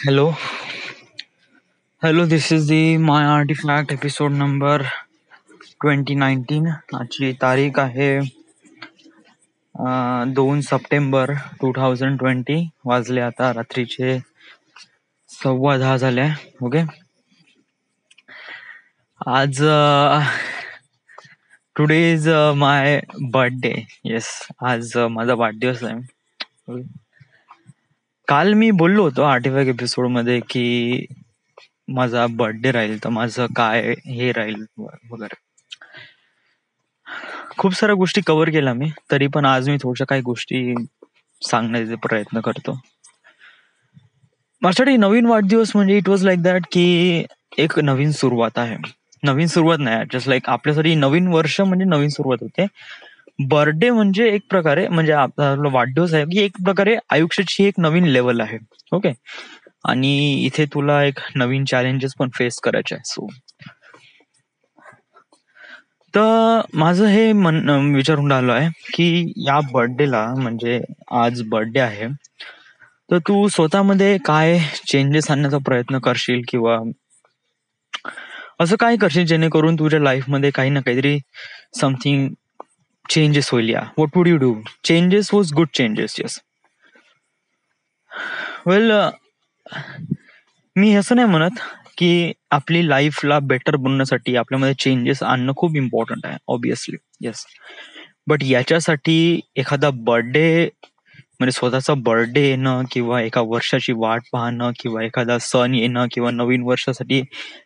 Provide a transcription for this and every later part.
Hello, hello. This is the My Artifact episode number 2019. आजची तारीख आहे 2 सप्टेंबर 2020. वाजले आता रात्रीचे 10:15 झाले. ओके. आज today is my birthday. Yes, आज माझा वाढदिवस आहे. Okay. काल मी बोललो होतो आर्टिफॅक्ट एपिसोड मध्ये की माझा बर्थडे राहील तर माझं काय हे राहील वगैरे. खूप साऱ्या गोष्टी कव्हर केल्या मी, तरी पण आज मी थोड्याशा काही गोष्टी सांगण्याचे प्रयत्न करतो. माझ्यासाठी नवीन वाढदिवस म्हणजे इट वॉज लाईक दॅट की एक नवीन सुरुवात आहे. नवीन सुरुवात नाही, जस्ट लाईक आपल्यासाठी नवीन वर्ष म्हणजे नवीन सुरुवात होते. बर्थडे म्हणजे एक प्रकारे म्हणजे आपला वाढदिवस आहे की एक प्रकारे आयुष्याची एक नवीन लेवल आहे. ओके. आणि इथे तुला एक नवीन चॅलेंजेस पण फेस करायचे आहे. सो तर माझं हे विचारून राहिलो आहे की या बर्थडेला म्हणजे आज बर्थडे आहे तर तू स्वतःमध्ये काय चेंजेस आणण्याचा प्रयत्न करशील किंवा असं काय करशील जेणेकरून तुझ्या लाईफमध्ये काही ना काहीतरी समथिंग चेंजेस होईल. Yeah what would you do? Changes was good changes. Yes. Well, मी असं नाही म्हणत की आपली लाईफला बेटर बनवण्यासाठी आपल्यामध्ये चेंजेस आणणं खूप इम्पॉर्टंट आहे, ऑब्विसली. येस. बट याच्यासाठी एखादा बर्थडे म्हणजे स्वतःचा बर्थडे येणं किंवा एका वर्षाची वाट पाहणं किंवा एखादा सण येणं किंवा नवीन वर्षासाठी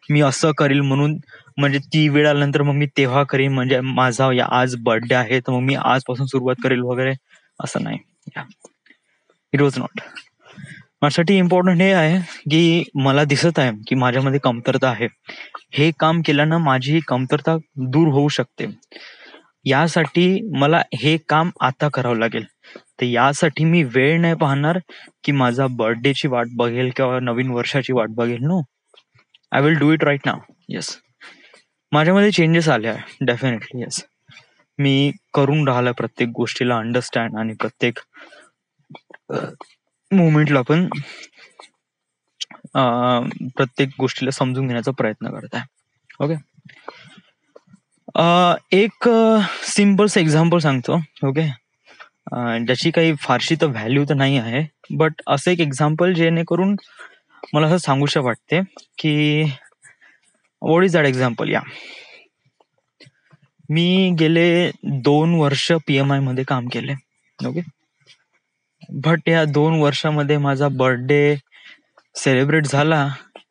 मी असं करील म्हणून म्हणजे ती वेळ आल्यानंतर मग मी तेव्हा करीन म्हणजे माझा आज बर्थडे आहे तर मग मी आजपासून सुरुवात करेल वगैरे, असं नाही. It was not. माझ्यासाठी इम्पॉर्टंट हे आहे की मला दिसत आहे की माझ्यामध्ये कमतरता आहे. हे काम केल्यानं माझी ही कमतरता दूर होऊ शकते. यासाठी मला हे काम आता करावं लागेल. तर यासाठी मी वेळ नाही पाहणार की माझा बर्थडेची वाट बघेल किंवा नवीन वर्षाची वाट बघेल. No, I will do it right now. Yes. माझ्यामध्ये चेंजेस आले आहे डेफिनेटली. येस. मी करून राहिला प्रत्येक गोष्टीला अंडरस्टँड आणि प्रत्येक मुवमेंटला पण प्रत्येक गोष्टीला समजून घेण्याचा प्रयत्न करत आहे. ओके. एक सिम्पल्स एक्झाम्पल सांगतो. ओके. ज्याची काही फारशी तर व्हॅल्यू तर नाही आहे, बट असं एक एक्झाम्पल जेणेकरून मला असं सांगूशा वाटते की व्हॉट इज दॅट एक्झाम्पल. या मी गेले 2 वर्ष PMI मध्ये काम केले. ओके. बट या 2 वर्षामध्ये माझा बर्थडे सेलिब्रेट झाला,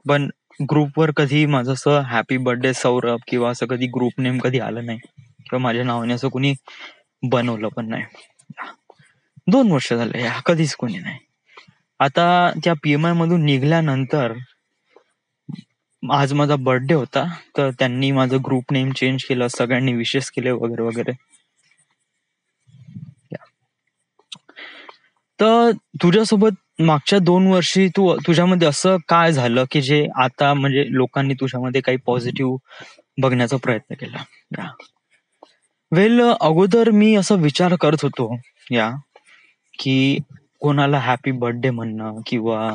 पण ग्रुपवर कधी माझं असं हॅपी बर्थडे सौरभ किंवा असं कधी ग्रुप नेम कधी आलं नाही किंवा माझ्या नावाने असं कोणी बनवलं पण नाही. 2 वर्ष झाले या कधीच कोणी नाही. आता त्या PMI मधून निघाल्यानंतर आज माझा बर्थडे होता तर त्यांनी माझं ग्रुप नेम चेंज केलं, सगळ्यांनी विशेष केले वगैरे वगैरे. तर तुझ्यासोबत मागच्या 2 वर्षी तुझ्यामध्ये असं काय झालं की जे आता म्हणजे लोकांनी तुझ्यामध्ये काही पॉझिटिव्ह बघण्याचा प्रयत्न केला? वेल, अगोदर मी असा विचार करत होतो या की कोणाला हॅपी बर्थडे म्हणणं किंवा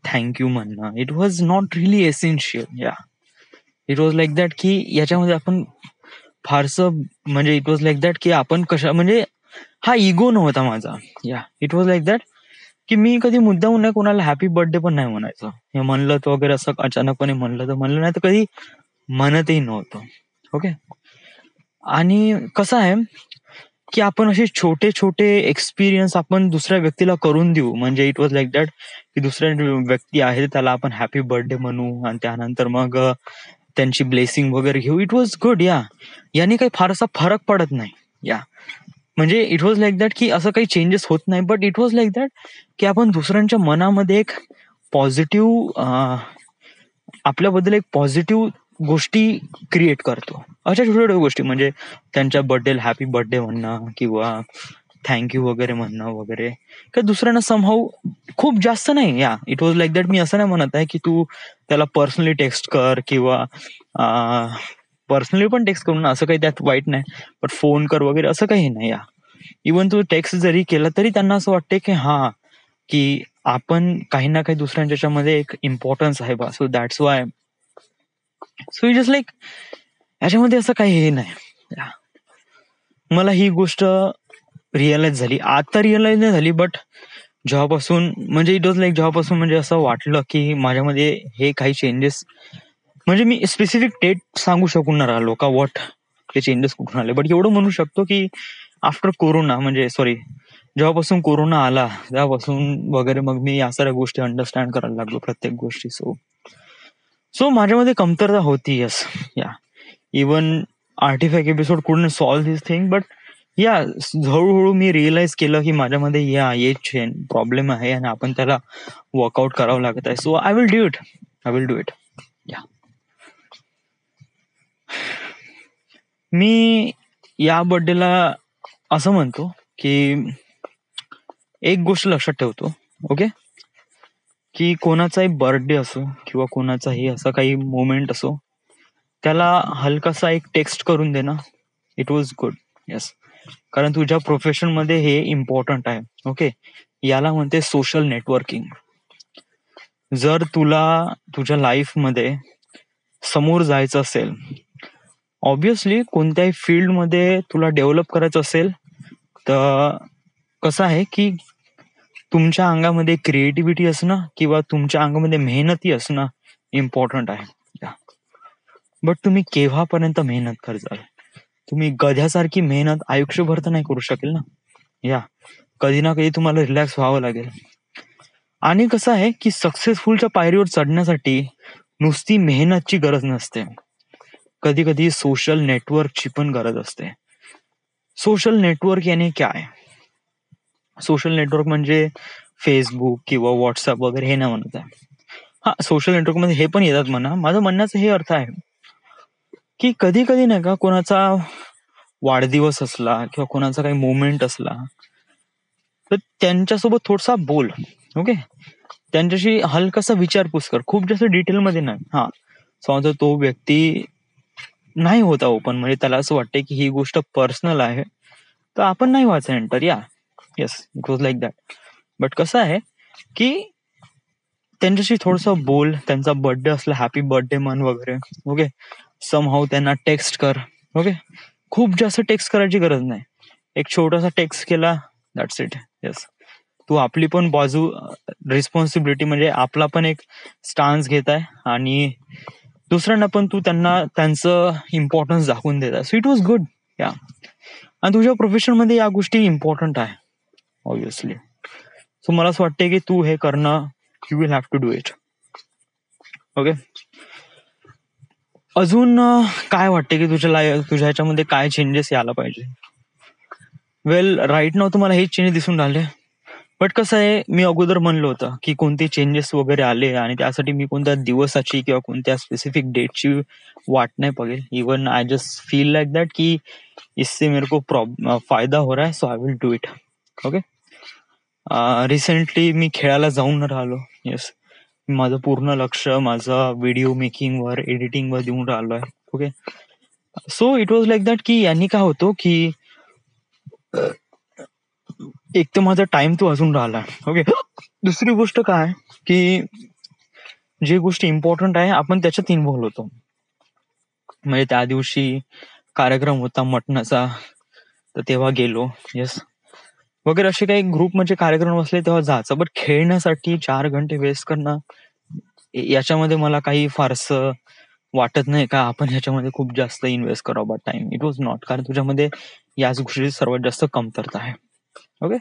थँक्यू म्हणणं it was not really essential. या इट वॉज लाईक दॅट की याच्यामध्ये आपण फारसं म्हणजे इट वॉज लाईक दॅट की आपण कशा म्हणजे हा इगो नव्हता माझा. या इट वॉज लाईक दॅट की मी कधी मुद्दाहून नाही कोणाला हॅपी बर्थडे पण नाही म्हणायचं. हे म्हणलं तर वगैरे असं अचानकपणे म्हणलं तर म्हणलं नाही तर कधी म्हणतही नव्हतं. ओके. आणि कसं आहे की आपण असे छोटे छोटे एक्सपिरियन्स आपण दुसऱ्या व्यक्तीला करून देऊ म्हणजे इट वॉज लाईक दॅट की दुसऱ्या व्यक्ती आहे त्याला आपण हॅपी बर्थडे म्हणू आणि त्यानंतर मग त्यांची ब्लेसिंग वगैरे घेऊ. It was good. याने काही फारसा फरक पडत नाही. या म्हणजे इट वॉज लाईक दॅट की असं काही चेंजेस होत नाही, but it was like that की आपण दुसऱ्यांच्या मनामध्ये एक पॉझिटिव्ह आपल्याबद्दल एक पॉझिटिव्ह गोष्टी क्रिएट करतो. अशा छोट्या छोट्या गोष्टी म्हणजे त्यांच्या बर्थडेला हॅपी बर्थडे म्हणणं किंवा थँक्यू वगैरे म्हणणं वगैरे का दुसऱ्यांना समहाऊ खूप जास्त नाही. या इट वॉज लाईक दॅट मी असं नाही म्हणत आहे की तू त्याला पर्सनली टेक्स्ट कर किंवा पर्सनली पण टेक्स्ट करून असं काही त्यात वाईट नाही, बट फोन कर वगैरे असं काही नाही. या इवन तू टेक्स्ट जरी केला तरी त्यांना असं वाटते की हा की आपण काही ना काही दुसऱ्यांच्या याच्यामध्ये एक इम्पॉर्टन्स आहे बा. So that's why so it just like याच्यामध्ये असं काही हे नाही. मला ही गोष्ट रिअलाइज झाली, आता रिअलाइज नाही झाली, बट जेव्हापासून म्हणजे इट वॉज लाईक जेव्हापासून म्हणजे असं वाटलं की माझ्यामध्ये हे काही चेंजेस, म्हणजे मी स्पेसिफिक डेट सांगू शकून नाही राहिलो का व्हॉट ते चेंजेस कुठून आले, बट एवढं म्हणू शकतो की आफ्टर कोरोना, म्हणजे सॉरी, जेव्हापासून कोरोना आला तेव्हापासून वगैरे मग मी या साऱ्या गोष्टी अंडरस्टँड करायला लागलो, प्रत्येक गोष्टी. सो सो माझ्यामध्ये कमतरता होती, यस. या even artefact episode couldn't solve this thing, but या हळूहळू मी रिअलाइज केलं की माझ्यामध्ये ये प्रॉब्लेम आहे आणि आपण त्याला वर्कआउट करावं लागत आहे. So I will do it, I will do it. या मी या बर्थडेला असं म्हणतो की एक गोष्ट लक्षात ठेवतो, ओके, की कोणाचाही बर्थडे असो किंवा कोणाचाही असा काही मोमेंट असो, त्याला हलकासा एक टेक्स्ट करून दे ना, इट वॉज गुड. येस, कारण तुझ्या प्रोफेशन मध्ये हे इम्पॉर्टंट आहे. ओके, याला म्हणते सोशल नेटवर्किंग. जर तुला तुझ्या लाईफमध्ये समोर जायचं असेल, ऑब्विसली कोणत्याही फील्डमध्ये तुला डेव्हलप करायचं असेल, तर कसं आहे की तुमच्या अंगामध्ये क्रिएटिव्हिटी असणं किंवा तुमच्या अंगामध्ये मेहनती असणं इम्पॉर्टंट आहे. बट तुम्ही केव्हापर्यंत मेहनत करताल? तुम्ही गध्यासारखी मेहनत आयुष्यभर तर नाही करू शकेल ना. या कधी ना कधी तुम्हाला रिलॅक्स व्हावं लागेल. आणि कसं आहे की सक्सेसफुलच्या पायरीवर चढण्यासाठी नुसती मेहनतची गरज नसते, कधी कधी सोशल नेटवर्कची पण गरज असते. सोशल नेटवर्क याने काय? सोशल नेटवर्क म्हणजे फेसबुक किंवा व्हॉट्सअप वगैरे हे नाही म्हणत आहे. हा, सोशल नेटवर्क मध्ये हे पण येतात म्हणा. माझं म्हणण्याचा हे अर्थ आहे की कधी कधी नाही का, कोणाचा वाढदिवस असला किंवा कोणाचा काही मोमेंट असला, तर त्यांच्यासोबत थोडासा बोल. ओके, त्यांच्याशी हलकासा विचारपूस कर, खूप जास्त डिटेलमध्ये नाही. हा, समजा तो व्यक्ती नाही होता ओपन, म्हणजे त्याला असं वाटतंय की ही गोष्ट पर्सनल आहे, तर आपण नाही व्हायचं एंटर. या yes, it was like that. But कसं आहे की त्यांच्याशी थोडंसं बोल, त्यांचा बर्थडे असला हॅपी बर्थडे मन वगैरे. ओके, समहाऊ त्यांना टेक्स्ट कर. ओके, खूप जास्त टेक्स्ट करायची गरज नाही, एक छोटासा टेक्स्ट केला, दॅट्स इट. येस, तू आपली पण बाजू, रिस्पॉन्सिबिलिटी म्हणजे आपला पण एक स्टान्स घेत आहे आणि दुसऱ्यांना पण तू त्यांना त्यांचं इम्पॉर्टन्स दाखवून देत आहे. So it was good. या, आणि तुझ्या प्रोफेशन मध्ये या गोष्टी इम्पॉर्टंट आहे ऑब्विसली. सो मला असं वाटते की तू हे करणं, you will have to do it. Okay, अजून काय वाटते की तुझ्या ह्याच्यामध्ये काय चेंजेस यायला पाहिजे? वेल, राईट नाव तुम्हाला हेच चेंजेस दिसून राहिले, बट कसं आहे, मी अगोदर म्हणलं होतं की कोणते चेंजेस वगैरे आले आणि त्यासाठी मी कोणत्या दिवसाची किंवा कोणत्या स्पेसिफिक डेटची वाट नाही बघेल. Even I just feel like that की इससे मेरे को फायदा हो रहा है, so I will do it. Okay, recently मी खेळायला जाऊन राहिलो. येस, माझं पूर्ण लक्ष माझं व्हिडिओ मेकिंगवर, एडिटिंगवर देऊन राहिलो आहे. Okay, so it was like that की यांनी काय होतो की एक तर माझा टाइम तो वाजून राहिला. ओके, दुसरी गोष्ट काय की जी गोष्ट इम्पॉर्टंट आहे आपण त्याच्यात इन्व्हॉल्व्ह होतो. म्हणजे त्या दिवशी कार्यक्रम होता मटणाचा, तर तेव्हा गेलो. येस, वगैरे असे काही ग्रुप म्हणजे कार्यक्रम असले तेव्हा जायचं. बट खेळण्यासाठी 4 घंटे वेस्ट करणं, याच्यामध्ये मला काही फारसं वाटत नाही का आपण ह्याच्यामध्ये खूप जास्त इन्व्हेस्ट करावं टाइम. इट वॉज नॉट, कारण तुझ्यामध्ये याच गोष्टीची सर्वात जास्त कमतरता आहे. ओके,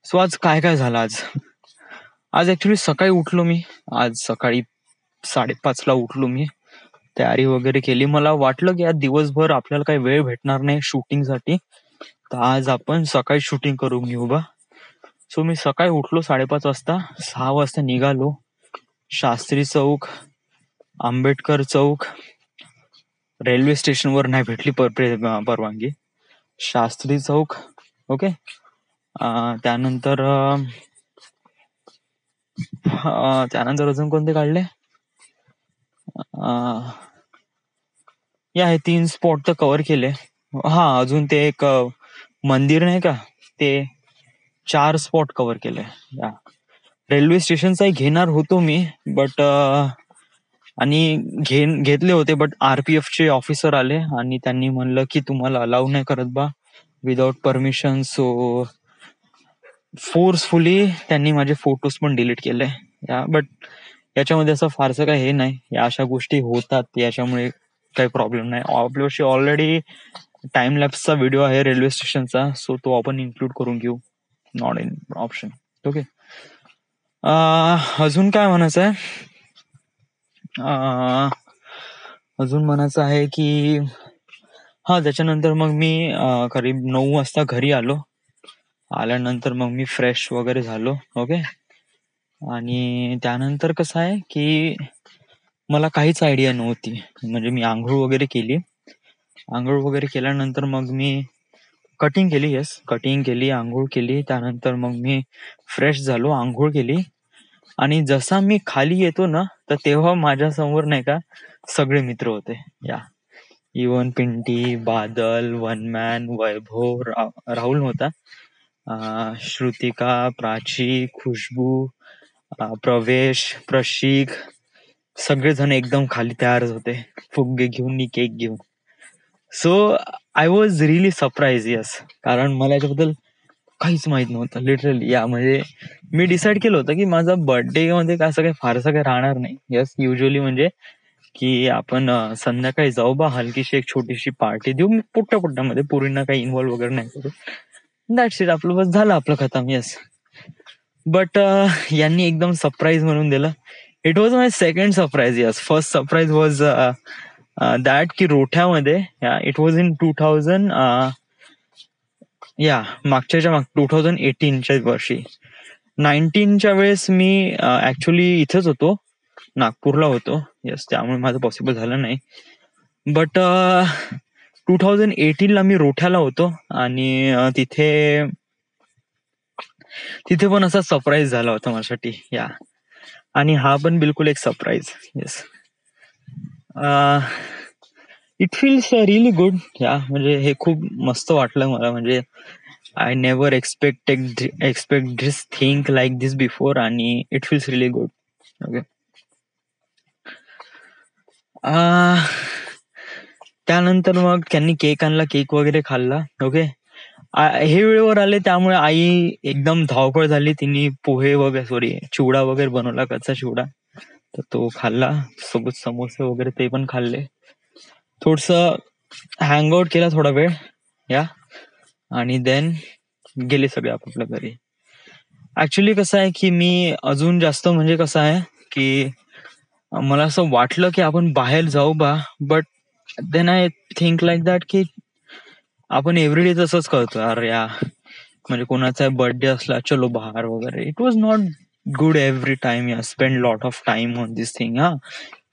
सो आज काय काय झालं? आज ऍक्च्युली सकाळी उठलो मी. आज सकाळी 5:30ला उठलो मी, तयारी वगैरे केली. मला वाटलं की आज दिवसभर आपल्याला काही वेळ भेटणार नाही शूटिंगसाठी, तर आज आपण सकाळी शूटिंग करून घेऊ बा. सो मी सकाळी उठलो 5:30 वाजता. 6 वाजता निघालो. शास्त्री चौक, आंबेडकर चौक, रेल्वे स्टेशनवर नाही भेटली परवानगी, शास्त्री चौक. ओके, त्यानंतर त्यानंतर अजून कोणते काढले? या हे 3 स्पॉट तर कव्हर केले. हा, अजून ते एक मंदिर नाही का, ते 4 स्पॉट कव्हर केले. या रेल्वे स्टेशनचाही घेणार होतो मी, बट आणि घेतले होते, बट आरपीएफचे ऑफिसर आले आणि त्यांनी म्हणलं की तुम्हाला अलाउ नाही करत बा विदाउट परमिशन. सो फोर्सफुली त्यांनी माझे फोटोज पण डिलीट केले. या बट याच्यामध्ये असं फारसं काही हे नाही, या अशा गोष्टी होतात, याच्यामुळे काही प्रॉब्लेम नाही. आपल्याशी ऑलरेडी टाइम लॅप्सचा व्हिडिओ आहे रेल्वे स्टेशनचा, सो तो आपण इन्क्लूड करून घेऊ, नॉट इन ऑप्शन. ओके. अजून काय म्हणायचं आहे? अजून म्हणायचं आहे की हा, त्याच्यानंतर मग मी करीब 9 वाजता घरी आलो. आल्यानंतर मग मी फ्रेश वगैरे झालो. ओके. आणि त्यानंतर कसं आहे की मला काहीच आयडिया नव्हती. म्हणजे मी आंघोळ वगैरे केली. आंघोळ वगैरे केल्यानंतर मग मी कटिंग केली. कटिंग केली, आंघोळ केली. त्यानंतर मग मी फ्रेश झालो, आंघोळ केली. आणि जसा मी खाली येतो ना, तर तेव्हा माझ्या समोर नाही का सगळे मित्र होते. या इवन पिंटी, बादल, वनमॅन, वैभव, राहुल होता, श्रुतिका, प्राची, खुशबू, प्रवेश, प्रशिक, सगळेजण एकदम खाली तयारच होते, फुगे घेऊन, केक घेऊन. So I was really surprise. Yes, कारण मला याच्याबद्दल काहीच माहित नव्हतं लिटरली. या म्हणजे मी डिसाईड केलं होतं की माझा बर्थडे मध्ये असं काही फारसं काही राहणार नाही. यस, युजली म्हणजे की आपण संध्याकाळी जाऊ बा, हलकीशी एक छोटीशी पार्टी देऊ, पोट्ट्यामध्ये, पोरींना काही इन्व्हॉल्व वगैरे नाही करू, दॅट्स इट, आपलं बस झालं, आपलं खतम. येस. बट यांनी एकदम सरप्राईज म्हणून दिलं. It was my second surprise. Yes, first surprise was that की रोठ्यामध्ये, इट वॉज इन 2000, मागच्या 2018च्या वर्षी. 19च्या वेळेस मी ऍक्च्युली इथेच होतो, नागपूरला होतो. यस, त्यामुळे माझं पॉसिबल झालं नाही. बट 2018ला मी रोठ्याला होतो आणि तिथे पण असा सरप्राईज झाला होता माझ्यासाठी. या आणि हा पण बिलकुल एक surprise. Yes, it feels really good. Yeah म्हणजे हे खूप मस्त वाटलं मला. म्हणजे I never expect this thing like this before, आणि it feels really good. Okay. त्यानंतर मग त्यांनी केक आणला, केक वगैरे खाल्ला. ओके. हे वेळेवर आले त्यामुळे आई एकदम धावपळ झाली. तिने पोहे वगैरे, चिवडा वगैरे बनवला, कच्चा चिवडा, तर तो खाल्ला. सोबत समोसे वगैरे ते पण खाल्ले. थोडस हँगआउट केला थोडा वेळ. या आणि देन गेले सगळे आपापल्या घरी. ऍक्च्युली कसं आहे की मी अजून जास्त, म्हणजे कसं आहे की मला असं वाटलं की आपण बाहेर जाऊ बा, but then I think like that की आपण एव्हरीडे तसंच करतो. अरे या म्हणजे कोणाचा बर्थडे असला, चलो बाहेर वगैरे. It was not good every time. Yeah spend lot of time on this thing. हा,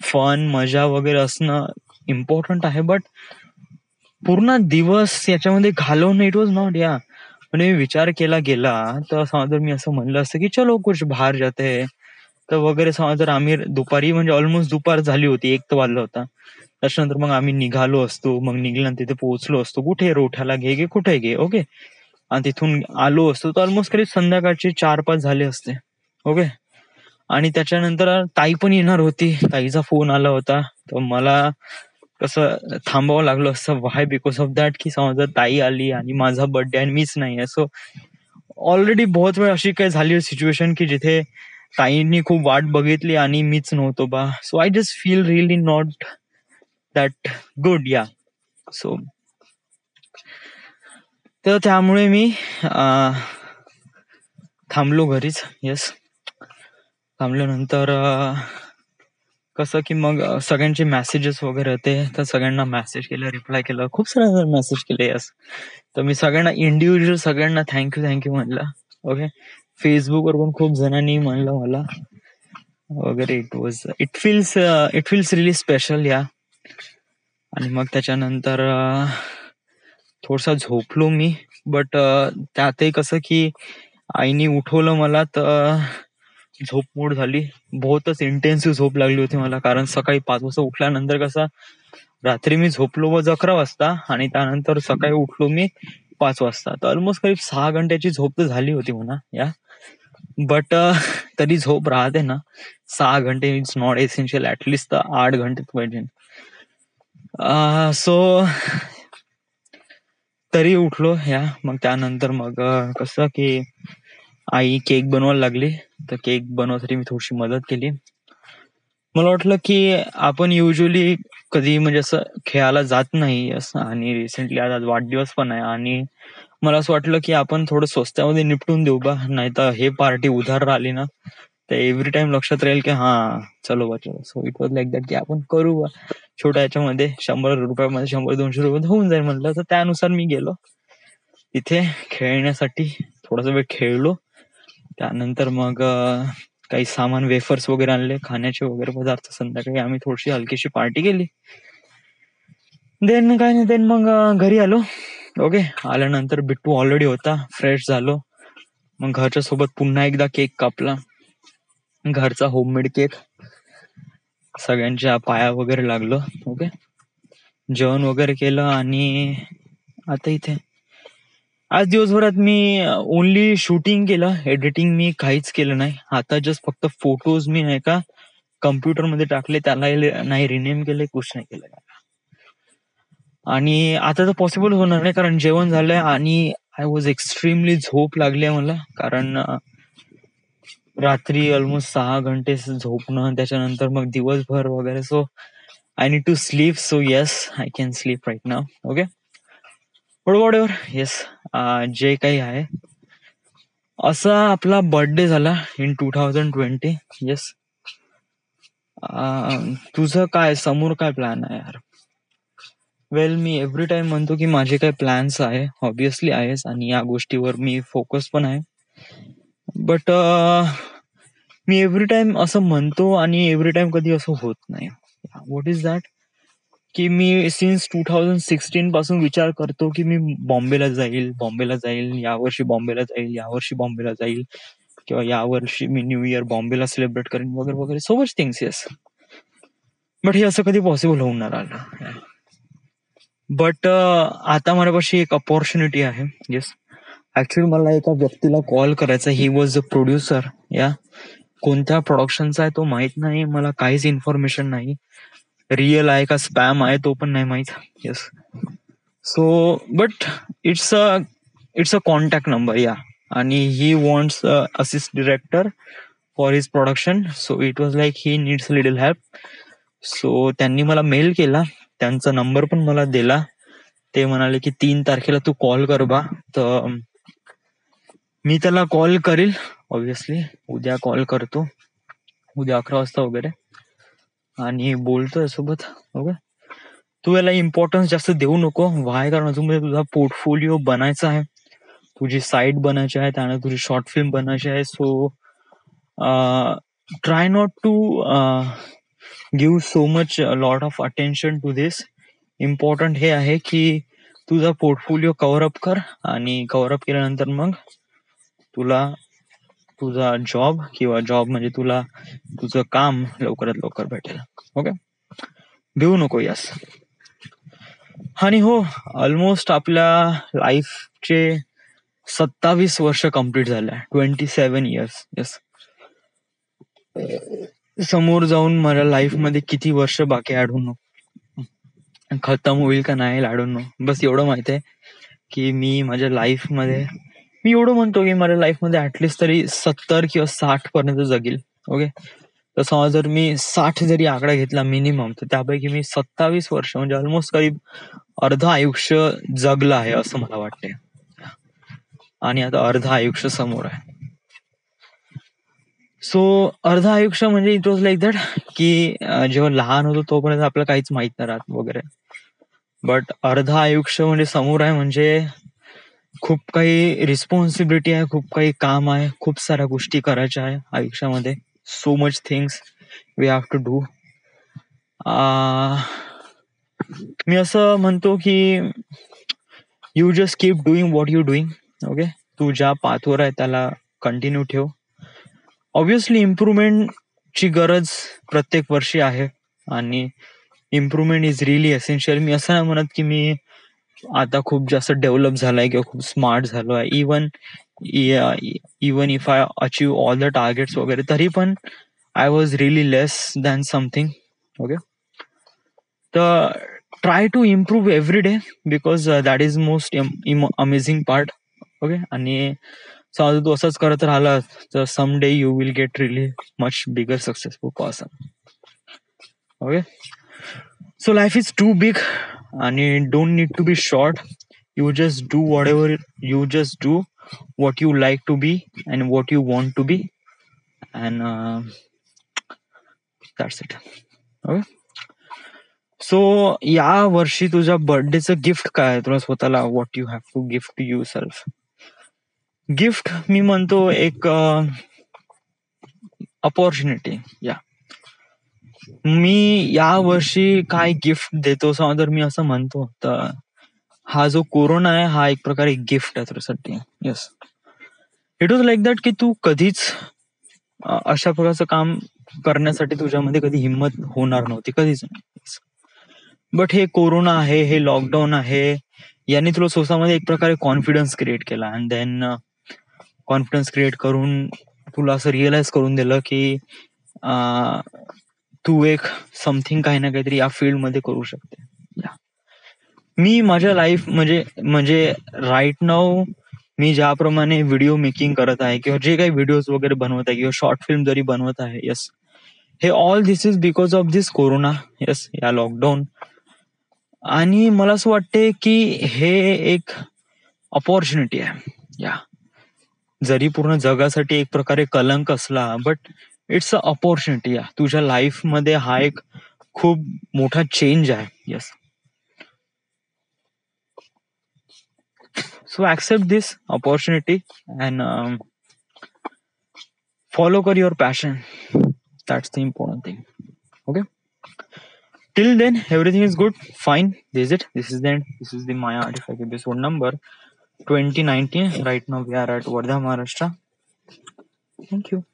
फन, मजा वगैरे असणं इम्पॉर्टंट आहे, बट पूर्ण दिवस याच्यामध्ये घालवणं, इट वॉज नॉट. या म्हणजे विचार केला गेला तर समजा मी असं म्हणलं असतं की चलो कुछ बाहेर जाते तर वगैरे. समजा आम्ही दुपारी, म्हणजे ऑलमोस्ट दुपार झाली होती, 1 तर वाजला होता. त्याच्यानंतर मग आम्ही निघालो असतो. मग निघाल्यानंतर तिथे पोहोचलो असतो, कुठे रोठ्याला घे कुठे घे. ओके. आणि तिथून आलो असतो तर ऑलमोस्ट कधी संध्याकाळचे 4-5 झाले असते. ओके. आणि त्याच्यानंतर ताई पण येणार होती. ताईचा फोन आला होता, तर मला कसं थांबावं लागलं असतं. वाय? बिकॉज ऑफ दॅट की समजा ताई आली आणि माझा बर्थडे आणि मीच नाही आहे. सो ऑलरेडी बहुत वेळ अशी काय झाली सिच्युएशन की जिथे ताईंनी खूप वाट बघितली आणि मीच नव्हतो बा. So I just feel really not that good. या सो तर त्यामुळे मी थांबलो घरीच. येस, थांबल्यानंतर कसं की मग सगळ्यांचे मेसेजेस वगैरे होते, तर सगळ्यांना मेसेज केलं, रिप्लाय केलं, खूप सारे मेसेज केले. यस, तर मी सगळ्यांना इंडिव्हिज्युअल सगळ्यांना थँक्यू म्हणलं. ओके. फेसबुकवर पण खूप जणांनी म्हणलं मला वगैरे. It feels really special. या आणि मग त्याच्यानंतर थोडसा झोपलो मी, बट त्यातही कसं की आईने उठवलं मला, तर झोप मोड झाली. बहुतच इंटेन्सिव्ह झोप लागली होती मला, कारण सकाळी 5 वाजता उठल्यानंतर कसं रात्री मी झोपलो 11 वाजता आणि त्यानंतर सकाळी उठलो मी 5 वाजता. तर ऑलमोस्ट करीब 6 घंट्याची झोप तर झाली होती म्हणा या. बट तरी झोप राहते ना, 6 घंटे इट्स नॉट एसेन्शियल, ऍटलिस्ट 8 घंटे पाहिजे. सो तरी उठलो या. मग त्यानंतर मग कसं की आई केक बनवायला लागली, तर केक बनवण्यासाठी मी थोडीशी मदत केली. मला वाटलं की आपण युजली कधी म्हणजे असं खेळायला जात नाही असं, आणि रिसेंटली आज वाढदिवस पण आहे, आणि मला असं वाटलं की आपण थोडं स्वस्तामध्ये निपटून देऊ बा, नाही तर हे पार्टी उधार राहिली ना तर एव्हरी टाइम लक्षात राहील की हा चलो बा चलो. So it was like that की आपण करू बा छोट्या याच्यामध्ये, 100 रुपयामध्ये 100-200 रुपये होऊन जाईल म्हटलं. तर त्यानुसार मी गेलो तिथे खेळण्यासाठी, थोडासा वेळ खेळलो. त्यानंतर मग काही सामान वेफर्स वगैरे आणले, खाण्याचे वगैरे पदार्थ. संध्याकाळी आम्ही थोडीशी हलकीशी पार्टी केली. देन काय नाही, देन मग घरी आलो. ओके, आल्यानंतर बिट्टू ऑलरेडी होता, फ्रेश झालो. मग घरच्या सोबत पुन्हा एकदा केक कापला, घरचा होममेड केक. सगळ्यांच्या पाया वगैरे लागलो. ओके, जेवण वगैरे केलं, आणि आता इथे आज दिवसभरात मी ओनली शूटिंग केलं, एडिटिंग मी काहीच केलं नाही. आता जस्ट फक्त फोटोज मी नाही का कम्प्युटर मध्ये टाकले, त्याला नाही रिनेम केले, कुछ नाही केलं. आणि आता तर पॉसिबल होणार नाही कारण जेवण झालंय, आणि आय वॉज एक्स्ट्रीमली झोप लागली आहे मला, कारण रात्री ऑलमोस्ट 6 घंटे झोपणं, त्याच्यानंतर मग दिवसभर वगैरे. So I need to sleep. So yes, I can sleep right now. Okay, whatever. Yes, जे काही आहे. असा आपला बर्थडे झाला इन 2020. येस, तुझं काय समोर काय प्लॅन आहे यार? वेल, मी एव्हरी टाइम म्हणतो की माझे काही प्लॅन्स आहे, ऑब्विसली आहेच, आणि या गोष्टीवर मी फोकस पण आहे. बट मी एव्हरी टाइम असं म्हणतो, आणि एव्हरी टाइम कधी असं होत नाही. व्हॉट इज दॅट की मी सिन्स 2016 पासून विचार करतो की मी बॉम्बेला जाईल, यावर्षी बॉम्बेला जाईल, किंवा यावर्षी मी न्यू इयर बॉम्बेला सेलिब्रेट करेन वगैरे वगैरे, so much things. Yes, but हे असं कधी पॉसिबल होऊन नाही राहिलं. बट आता माझ्यापाशी एक अपॉर्च्युनिटी आहे. येस, ऍक्च्युली मला एका व्यक्तीला कॉल करायचा. He was a producer. या कोणत्या प्रोडक्शनचा आहे तो माहित नाही मला, काहीच इन्फॉर्मेशन नाही. रिअल आहे का स्पॅम आहे तो पण नाही माहित. Yes, so but it's a contact number. या, आणि he wants assist director for his production. So it was like he needs little help. So त्यांनी मला मेल केला, त्यांचा नंबर पण मला दिला. ते म्हणाले की 3 तारखेला तू कॉल कर बा. तर मी त्याला कॉल करील ऑब्विसली, उद्या कॉल करतो, उद्या 11 वाजता वगैरे, आणि बोलतोय सोबत. ओके, तू याला इम्पॉर्टन्स जास्त देऊ नको. व्हाय, कारण अजून तुझा पोर्टफोलिओ बनायचा आहे, तुझी साईट बनायची आहे, त्यानंतर तुझी शॉर्ट फिल्म बनायची आहे. So try not to give so much lot of attention to this. Important हे आहे की तुझा पोर्टफोलिओ कव्हरअप कर, आणि कव्हरअप केल्यानंतर मग तुला तुझा जॉब, किंवा जॉब म्हणजे तुला तुझं काम लवकरात लवकर भेटेल. ओके, भिवू नको. यस, आणि हो, ऑलमोस्ट आपल्या लाईफचे 27 वर्ष कम्प्लीट झाले, 27 इयर्स. येस, समोर जाऊन माझ्या लाईफ मध्ये किती वर्ष बाकी ऍड खतम होईल का नाही ऍड नो. बस एवढं माहित आहे की मी माझ्या लाईफ मध्ये, मी एवढं म्हणतो की माझ्या लाईफ मध्ये ऍटलिस्ट तरी 70 किंवा 60 पर्यंत जगेल. ओके, तर समजा जर मी 60 जरी आकडा घेतला मिनिमम, तर त्यापैकी मी 27 वर्ष म्हणजे ऑलमोस्ट करीब अर्ध आयुष्य जगलं आहे असं मला वाटते, आणि आता अर्ध आयुष्य समोर आहे. सो अर्ध आयुष्य म्हणजे इट वॉज लाईक दॅट की जेव्हा लहान होतो तोपर्यंत आपल्याला काहीच माहित नाही राहत वगैरे, बट अर्ध आयुष्य म्हणजे समोर आहे, म्हणजे खूप काही रिस्पॉन्सिबिलिटी आहे, खूप काही काम आहे, खूप साऱ्या गोष्टी करायच्या आहे आयुष्यामध्ये. So much things we have to do. मी असं म्हणतो की you just keep doing what you doing. Okay, तू ज्या पाथवर आहे त्याला कंटिन्यू ठेव. ऑब्विसली इम्प्रुव्हमेंटची गरज प्रत्येक वर्षी आहे, आणि इम्प्रुव्हमेंट इज रिअली एसेन्शियल. मी असं नाही म्हणत की मी आता खूप जास्त डेव्हलप झालाय किंवा खूप स्मार्ट झालोय. Even if I achieve all the targets वगैरे, तरी पण I was really less than something. Okay, तर try to improve every day, because that is most amazing part. Okay, आणि समजा तू असंच करत राहिला तर some day you will get really much bigger successful person. Okay, so life is too big and it don't need to be short. You just do whatever, you just do what you like to be and what you want to be, and that's it. Okay, so या वर्षी तुझ्या बर्थडेचं gift काय आहे तुला स्वतःला? What you have to gift to you self? Gift मी म्हणतो एक अपॉर्च्युनिटी. या मी या वर्षी काय गिफ्ट देतो तर मी असं म्हणतो तर हा जो कोरोना आहे हा एक प्रकारे गिफ्ट आहे तुझ्यासाठी. Yes, it was like that की तू कधीच अशा प्रकारचं काम करण्यासाठी तुझ्यामध्ये कधी हिंमत होणार नव्हती, कधीच नाही. बट हे कोरोना आहे, हे लॉकडाऊन आहे, यांनी तुला स्वतःमध्ये एक प्रकारे कॉन्फिडन्स क्रिएट केला. अँड देन कॉन्फिडन्स क्रिएट करून तुला असं रिअलाइज करून दिलं की तू एक समथिंग काही ना काहीतरी या फील्ड मध्ये करू शकते. मी माझ्या लाईफ म्हणजे राईट नाऊ मी ज्याप्रमाणे व्हिडिओ मेकिंग करत आहे किंवा जे काही व्हिडिओज वगैरे बनवत आहे किंवा शॉर्ट फिल्म जरी बनवत आहे, येस, हे all this is because of this corona. Yes, या लॉकडाऊन. आणि मला असं वाटते की हे एक अपॉर्च्युनिटी आहे. या जरी पूर्ण जगासाठी एक प्रकारे कलंक असला, बट इट्स अ अपॉर्च्युनिटी. या तुझ्या लाईफ मध्ये हा एक खूप मोठा चेंज आहे. Yes, so accept this opportunity and follow your passion. That's the important thing. Okay, till then everything is good, fine. This is it. This is the end. This is the Maya Artifact episode number 2019. Right now we are at Wardha, Maharashtra. Thank you.